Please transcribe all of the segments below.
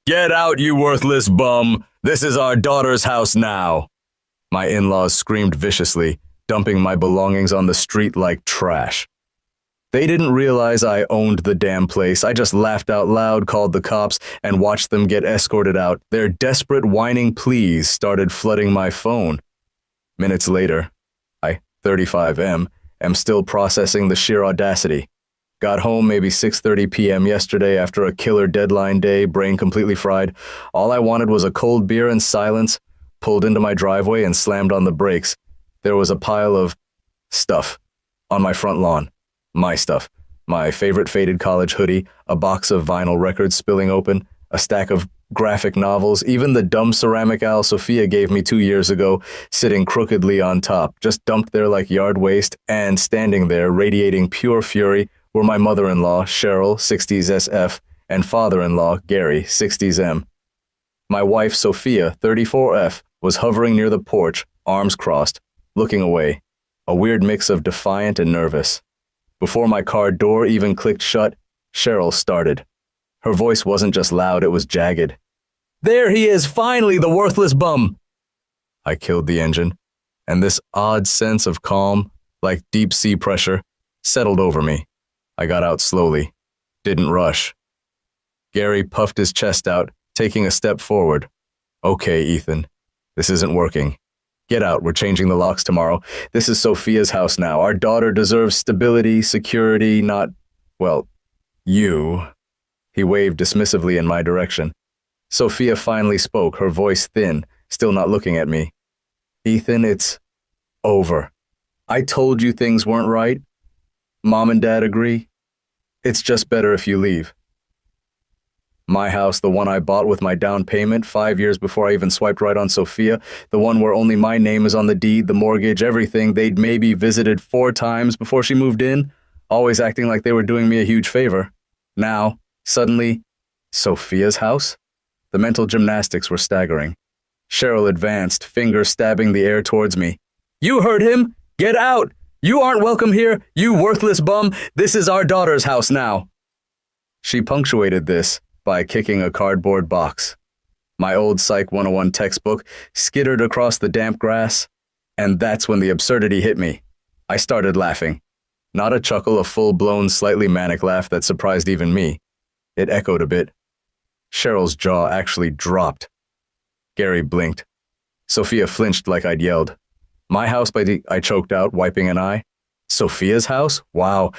Get out, you worthless bum! This is our daughter's house now! My in-laws screamed viciously, dumping my belongings on the street like trash. They didn't realize I owned the damn place. I just laughed out loud, called the cops, and watched them get escorted out. Their desperate whining pleas started flooding my phone. Minutes later, I, 35M, am still processing the sheer audacity. Got home maybe 6:30 p.m. yesterday after a killer deadline day, brain completely fried. All I wanted was a cold beer and silence. Pulled into my driveway and slammed on the brakes. There was a pile of stuff on my front lawn. My stuff. My favorite faded college hoodie, a box of vinyl records spilling open, a stack of graphic novels, even the dumb ceramic owl Sophia gave me 2 years ago, sitting crookedly on top, just dumped there like yard waste, and standing there, radiating pure fury, were my mother-in-law, Cheryl, 60s SF, and father-in-law, Gary, 60s M. My wife, Sophia, 34F, was hovering near the porch, arms crossed, looking away, a weird mix of defiant and nervous. Before my car door even clicked shut, Cheryl started. Her voice wasn't just loud, it was jagged. "There he is, finally, the worthless bum!" I killed the engine, and this odd sense of calm, like deep sea pressure, settled over me. I got out slowly, didn't rush. Gary puffed his chest out, taking a step forward. "Okay, Ethan, this isn't working. Get out, we're changing the locks tomorrow. This is Sophia's house now. Our daughter deserves stability, security, not, well, you." He waved dismissively in my direction. Sophia finally spoke, her voice thin, still not looking at me. "Ethan, it's over. I told you things weren't right. Mom and Dad agree. It's just better if you leave." My house, the one I bought with my down payment 5 years before I even swiped right on Sophia, the one where only my name is on the deed, the mortgage, everything they'd maybe visited 4 times before she moved in, always acting like they were doing me a huge favor. Now, suddenly, Sophia's house? The mental gymnastics were staggering. Cheryl advanced, fingers stabbing the air towards me. "You heard him! Get out! You aren't welcome here, you worthless bum! This is our daughter's house now!" She punctuated this by kicking a cardboard box. My old Psych 101 textbook skittered across the damp grass, and that's when the absurdity hit me. I started laughing. Not a chuckle, a full-blown, slightly manic laugh that surprised even me. It echoed a bit. Cheryl's jaw actually dropped. Gary blinked. Sophia flinched like I'd yelled. "My house I choked out, wiping an eye. "Sophia's house? Wow.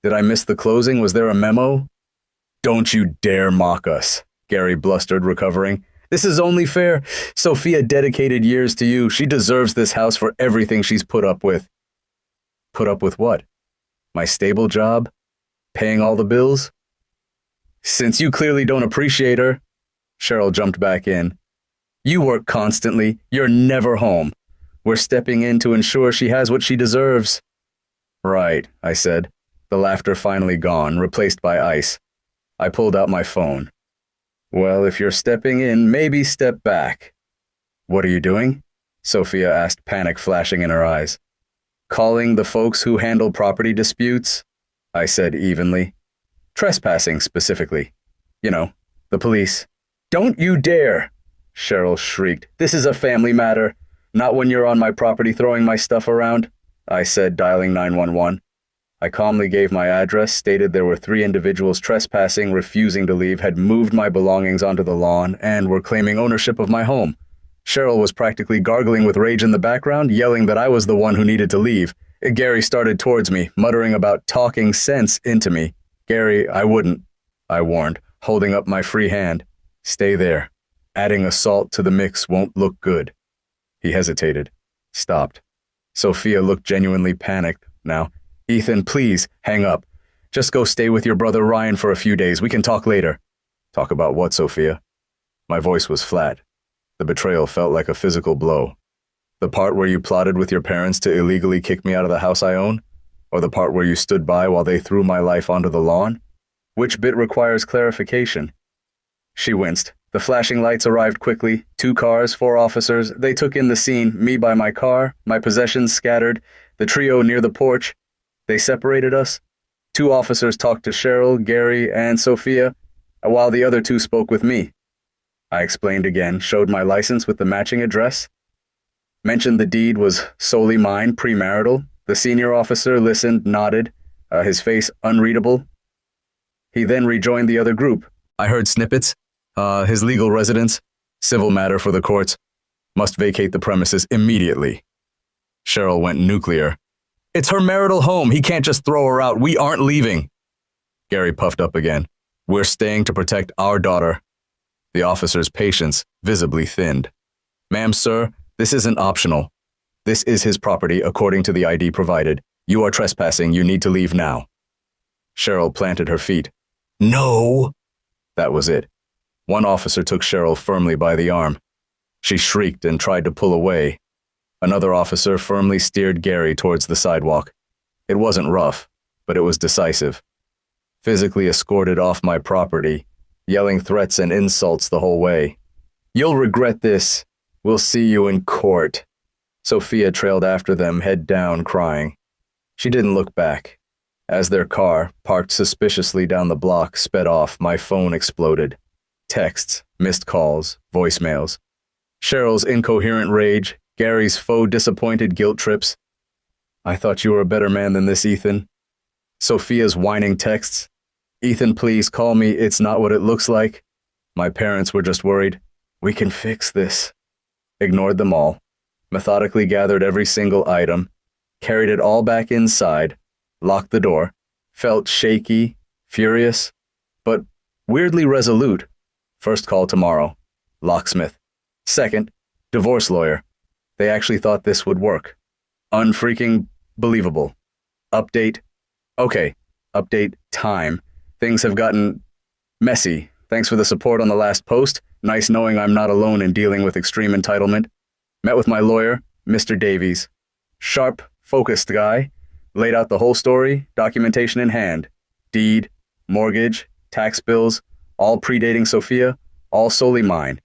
Did I miss the closing? Was there a memo?" "Don't you dare mock us," Gary blustered, recovering. "This is only fair. Sophia dedicated years to you. She deserves this house for everything she's put up with." "Put up with what? My stable job? Paying all the bills?" "Since you clearly don't appreciate her," Cheryl jumped back in. "You work constantly. You're never home. We're stepping in to ensure she has what she deserves." "Right," I said, the laughter finally gone, replaced by ice. I pulled out my phone. "Well, if you're stepping in, maybe step back." "What are you doing?" Sophia asked, panic flashing in her eyes. "Calling the folks who handle property disputes," I said evenly. "Trespassing, specifically. You know, the police." "Don't you dare!" Cheryl shrieked. "This is a family matter. Not when you're on my property throwing my stuff around," I said, dialing 911. I calmly gave my address, stated there were 3 individuals trespassing, refusing to leave, had moved my belongings onto the lawn, and were claiming ownership of my home. Cheryl was practically gargling with rage in the background, yelling that I was the one who needed to leave. Gary started towards me, muttering about talking sense into me. "Gary, I wouldn't," I warned, holding up my free hand. "Stay there. Adding assault to the mix won't look good." He hesitated, stopped. Sophia looked genuinely panicked now. "Ethan, please, hang up. Just go stay with your brother Ryan for a few days. We can talk later." "Talk about what, Sophia?" My voice was flat. The betrayal felt like a physical blow. "The part where you plotted with your parents to illegally kick me out of the house I own? Or the part where you stood by while they threw my life onto the lawn? Which bit requires clarification?" She winced. The flashing lights arrived quickly. 2 cars, 4 officers. They took in the scene, me by my car, my possessions scattered, the trio near the porch. They separated us. 2 officers talked to Cheryl, Gary, and Sophia, while the other 2 spoke with me. I explained again, showed my license with the matching address. Mentioned the deed was solely mine, premarital. The senior officer listened, nodded, his face unreadable. He then rejoined the other group. I heard snippets. His legal residence, civil matter for the courts, must vacate the premises immediately. Cheryl went nuclear. It's her marital home. He can't just throw her out. We aren't leaving. Gary puffed up again. We're staying to protect our daughter. The officer's patience visibly thinned. Ma'am, sir, this isn't optional. This is his property according to the ID provided. You are trespassing. You need to leave now. Cheryl planted her feet. No! That was it. One officer took Cheryl firmly by the arm. She shrieked and tried to pull away. Another officer firmly steered Gary towards the sidewalk. It wasn't rough, but it was decisive. Physically escorted off my property, yelling threats and insults the whole way. You'll regret this. We'll see you in court. Sophia trailed after them, head down, crying. She didn't look back. As their car, parked suspiciously down the block, sped off, my phone exploded. Texts, missed calls, voicemails. Cheryl's incoherent rage, Gary's faux disappointed guilt trips. I thought you were a better man than this, Ethan. Sophia's whining texts. Ethan, please call me. It's not what it looks like. My parents were just worried. We can fix this. Ignored them all. Methodically gathered every single item. Carried it all back inside. Locked the door. Felt shaky, furious, but weirdly resolute. First call tomorrow. Locksmith. Second, divorce lawyer. They actually thought this would work. Unfreaking believable. Update. Okay. Update time. Things have gotten messy. Thanks for the support on the last post. Nice knowing I'm not alone in dealing with extreme entitlement. Met with my lawyer, Mr. Davies. Sharp, focused guy. Laid out the whole story, documentation in hand. Deed, mortgage, tax bills, all predating Sophia, all solely mine.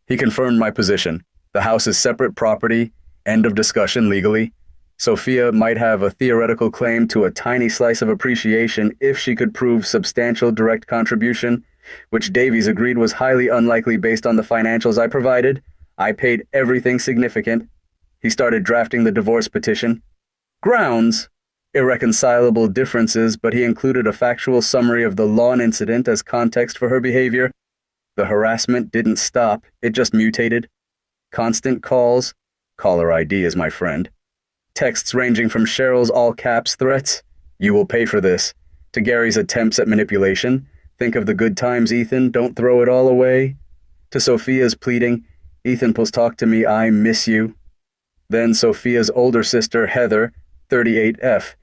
He confirmed my position. The house is separate property, end of discussion legally. Sophia might have a theoretical claim to a tiny slice of appreciation if she could prove substantial direct contribution, which Davies agreed was highly unlikely based on the financials I provided. I paid everything significant. He started drafting the divorce petition. Grounds: irreconcilable differences, but he included a factual summary of the lawn incident as context for her behavior. The harassment didn't stop, it just mutated. Constant calls, caller ID is my friend. Texts ranging from Cheryl's all-caps threats, you will pay for this, to Gary's attempts at manipulation, think of the good times, Ethan, don't throw it all away, to Sophia's pleading, Ethan, please talk to me, I miss you. Then Sophia's older sister, Heather, 38F,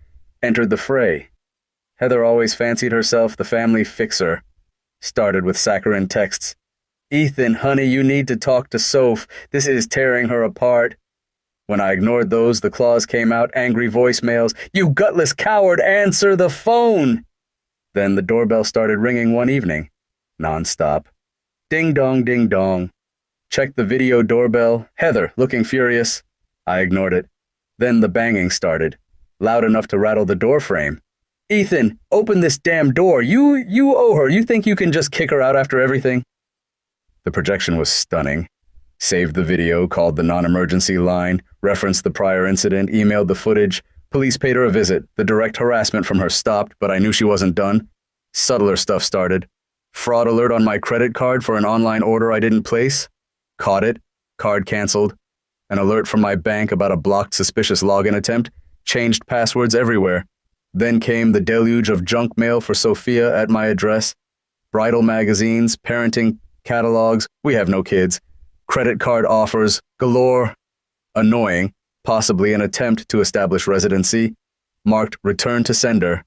entered the fray. Heather always fancied herself the family fixer. Started with saccharine texts. Ethan, honey, you need to talk to Soph. This is tearing her apart. When I ignored those, the claws came out, angry voicemails. You gutless coward, answer the phone! Then the doorbell started ringing one evening. Non-stop. Ding dong, ding dong. Checked the video doorbell. Heather, looking furious. I ignored it. Then the banging started. Loud enough to rattle the door frame. Ethan, open this damn door. You owe her. You think you can just kick her out after everything? The projection was stunning. Saved the video, called the non-emergency line, referenced the prior incident, emailed the footage. Police paid her a visit. The direct harassment from her stopped, but I knew she wasn't done. Subtler stuff started. Fraud alert on my credit card for an online order I didn't place. Caught it. Card canceled. An alert from my bank about a blocked suspicious login attempt. Changed passwords everywhere. Then came the deluge of junk mail for Sophia at my address. Bridal magazines, parenting catalogs, we have no kids. Credit card offers, galore. Annoying, possibly an attempt to establish residency. Marked return to sender.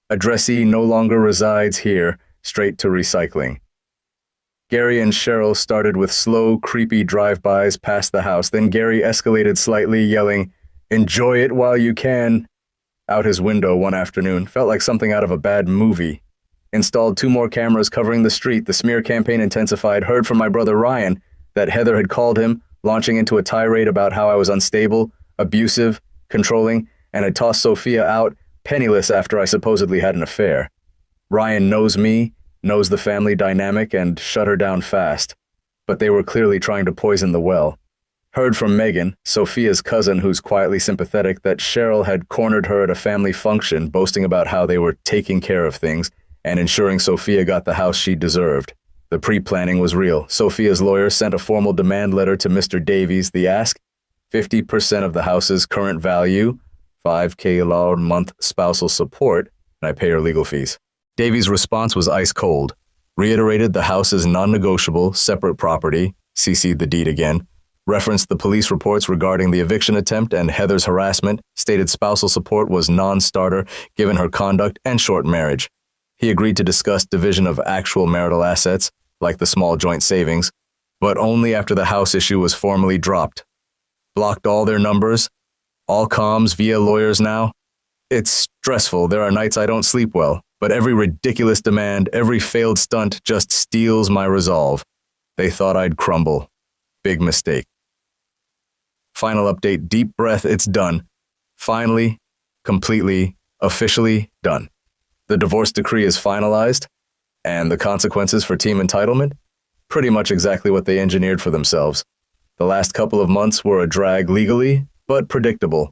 Addressee no longer resides here, straight to recycling. Gary and Cheryl started with slow, creepy drive-bys past the house. Then Gary escalated slightly, yelling, "Enjoy it while you can." Out his window one afternoon, felt like something out of a bad movie. Installed 2 more cameras covering the street, the smear campaign intensified, heard from my brother Ryan that Heather had called him, launching into a tirade about how I was unstable, abusive, controlling, and had tossed Sophia out, penniless after I supposedly had an affair. Ryan knows me, knows the family dynamic, and shut her down fast. but they were clearly trying to poison the well. Heard from Megan, Sophia's cousin who's quietly sympathetic, that Cheryl had cornered her at a family function, boasting about how they were taking care of things and ensuring Sophia got the house she deserved. The pre-planning was real. Sophia's lawyer sent a formal demand letter to Mr. Davies. The ask, 50% of the house's current value, $5,000 a month spousal support, and I pay her legal fees. Davies' response was ice cold. Reiterated the house is non-negotiable, separate property, CC'd the deed again, referenced the police reports regarding the eviction attempt and Heather's harassment, stated spousal support was non-starter given her conduct and short marriage. He agreed to discuss division of actual marital assets, like the small joint savings, but only after the house issue was formally dropped. Blocked all their numbers, all comms via lawyers now. It's stressful, there are nights I don't sleep well, but every ridiculous demand, every failed stunt just steals my resolve. They thought I'd crumble. Big mistake. Final update, deep breath, it's done. Finally, completely, officially done. The divorce decree is finalized, and the consequences for team entitlement? Pretty much exactly what they engineered for themselves. The last couple of months were a drag legally, but predictable.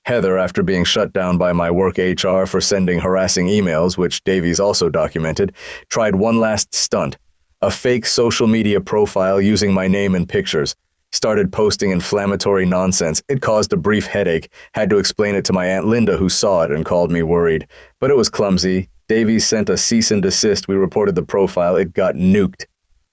Heather, after being shut down by my work HR for sending harassing emails, which Davies also documented, tried one last stunt, a fake social media profile using my name and pictures. Started posting inflammatory nonsense. It caused a brief headache. Had to explain it to my Aunt Linda, who saw it and called me worried. But it was clumsy. Davies sent a cease and desist. We reported the profile. It got nuked.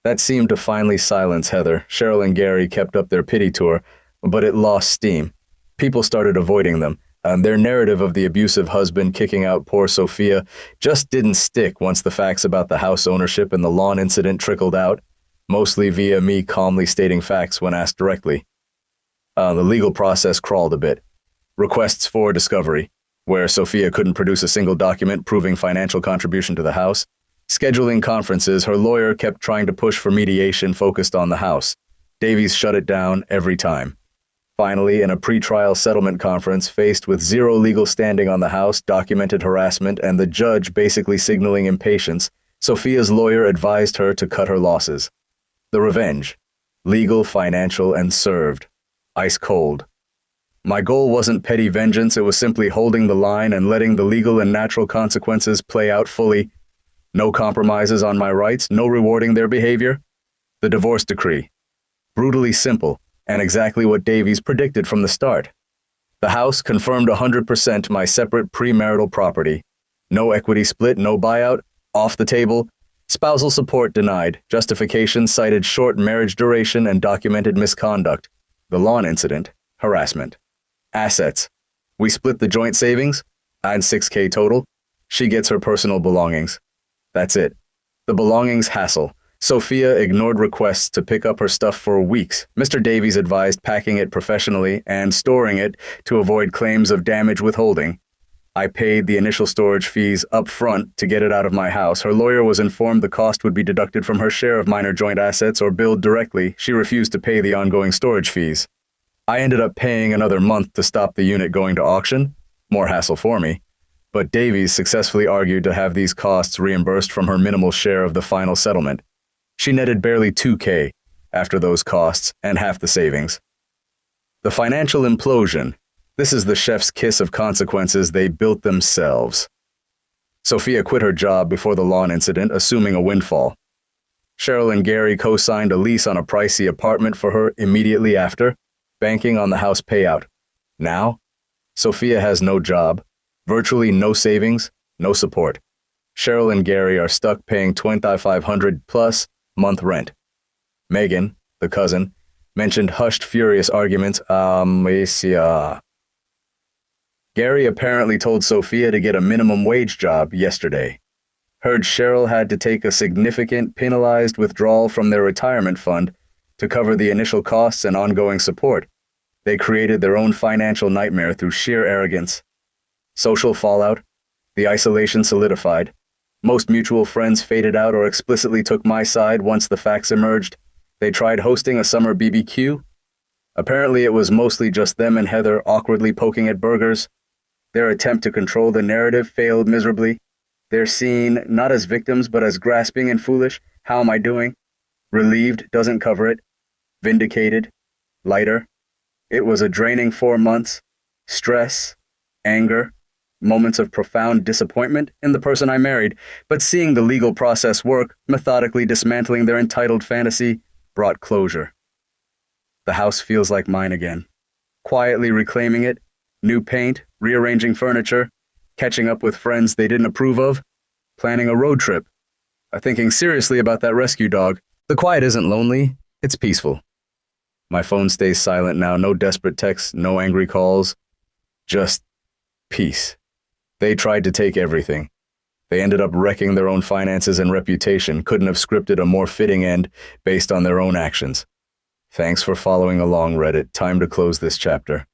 That seemed to finally silence Heather. Cheryl and Gary kept up their pity tour, but it lost steam. People started avoiding them, and their narrative of the abusive husband kicking out poor Sophia just didn't stick once the facts about the house ownership and the lawn incident trickled out, mostly via me calmly stating facts when asked directly. The legal process crawled a bit. Requests for discovery, where Sophia couldn't produce a single document proving financial contribution to the house. Scheduling conferences, her lawyer kept trying to push for mediation focused on the house. Davies shut it down every time. Finally, in a pre-trial settlement conference, faced with zero legal standing on the house, documented harassment, and the judge basically signaling impatience, Sophia's lawyer advised her to cut her losses. The revenge. Legal, financial, and served. Ice cold. My goal wasn't petty vengeance, it was simply holding the line and letting the legal and natural consequences play out fully. No compromises on my rights, no rewarding their behavior. The divorce decree. Brutally simple, and exactly what Davies predicted from the start. The house confirmed 100% my separate premarital property. No equity split, no buyout, off the table. Spousal support denied. Justification cited short marriage duration and documented misconduct. The lawn incident, harassment. Assets. We split the joint savings. I had $6,000 total. She gets her personal belongings. That's it. The belongings hassle. Sophia ignored requests to pick up her stuff for weeks. Mr. Davies advised packing it professionally and storing it to avoid claims of damage withholding. I paid the initial storage fees up front to get it out of my house. Her lawyer was informed the cost would be deducted from her share of minor joint assets or billed directly. She refused to pay the ongoing storage fees. I ended up paying another month to stop the unit going to auction. More hassle for me. But Davies successfully argued to have these costs reimbursed from her minimal share of the final settlement. She netted barely $2,000 after those costs and half the savings. The financial implosion. This is the chef's kiss of consequences they built themselves. Sophia quit her job before the lawn incident, assuming a windfall. Cheryl and Gary co-signed a lease on a pricey apartment for her immediately after, banking on the house payout. Now, Sophia has no job, virtually no savings, no support. Cheryl and Gary are stuck paying $2,500 plus month rent. Megan, the cousin, mentioned hushed, furious arguments. Gary apparently told Sophia to get a minimum wage job yesterday. Heard Cheryl had to take a significant penalized withdrawal from their retirement fund to cover the initial costs and ongoing support. They created their own financial nightmare through sheer arrogance. Social fallout. The isolation solidified. Most mutual friends faded out or explicitly took my side once the facts emerged. They tried hosting a summer BBQ. Apparently it was mostly just them and Heather awkwardly poking at burgers. Their attempt to control the narrative failed miserably. They're seen not as victims but as grasping and foolish. How am I doing? Relieved doesn't cover it. Vindicated, lighter. It was a draining 4 months. Stress, anger, moments of profound disappointment in the person I married, but seeing the legal process work, methodically dismantling their entitled fantasy, brought closure. The house feels like mine again. Quietly reclaiming it, new paint, rearranging furniture, catching up with friends they didn't approve of, planning a road trip, thinking seriously about that rescue dog. The quiet isn't lonely, it's peaceful. My phone stays silent now, no desperate texts, no angry calls, just peace. They tried to take everything. They ended up wrecking their own finances and reputation, couldn't have scripted a more fitting end based on their own actions. Thanks for following along, Reddit. Time to close this chapter.